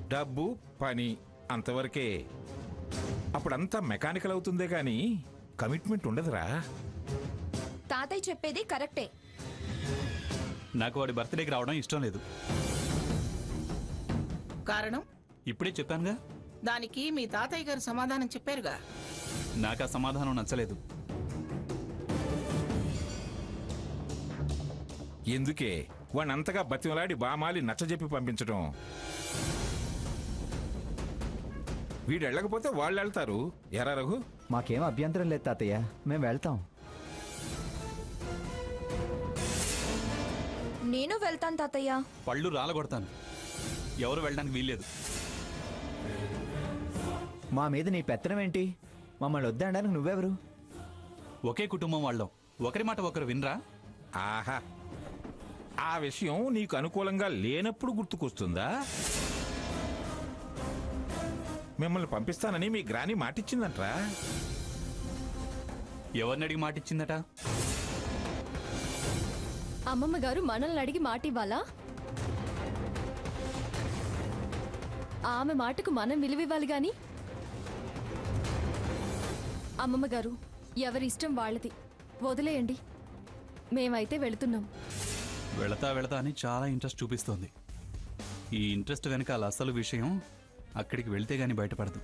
డబ్బు పని అంతవరకే. అప్పుడంతా మెకానికల్ అవుతుందే కానీ కమిట్మెంట్ ఉండదురా. తాతయ్య చెప్పేది కరెక్టే. నాకు వాడి బర్త్డేకి రావడం ఇష్టం లేదు. కారణం ఇప్పుడే చెప్పానుగా. దానికి మీ తాతయ్య గారు సమాధానం చెప్పారుగా. నాకు ఆ సమాధానం నచ్చలేదు. ఎందుకే వాణ్ణంతగా బతిమలాడి బామాలి నచ్చజెప్పి పంపించడం? వీడు వెళ్ళకపోతే వాళ్ళు వెళ్తారు. ఎరా రఘు? మాకేం అభ్యంతరం లేదు తాతయ్య, మేము వెళ్తాం. నేను వెళ్తాను తాతయ్య. పళ్ళు రాలగొడతాను. ఎవరు వెళ్ళడానికి వీల్లేదు. మా మీద నీ పెత్తనం ఏంటి? మమ్మల్ని వద్దనడానికి నువ్వెవరు? ఒకే కుటుంబం వాళ్ళం, ఒకరి మాట ఒకరు వినరా? ఆహా, ఆ విషయం నీకు అనుకూలంగా లేనప్పుడు గుర్తుకొస్తుందా? మిమ్మల్ని పంపిస్తానని మీ గ్రాని మాటిచ్చిందంట్రా. ఎవరిని అడిగి మాటిచ్చిందట? అమ్మమ్మ గారు మనల్ని అడిగి మాట ఇవ్వాలా? ఆమె మాటకు మనం విలువివ్వాలి గాని. అమ్మమ్మ గారు, ఎవరి ఇష్టం వాళ్ళది, వదిలేయండి. మేమైతే వెళుతున్నాం. వెళతా వెళతా అని చాలా ఇంట్రెస్ట్ చూపిస్తోంది. ఈ ఇంట్రెస్ట్ వెనకాల అసలు విషయం అక్కడికి వెళ్తే గానీ బయటపడదు.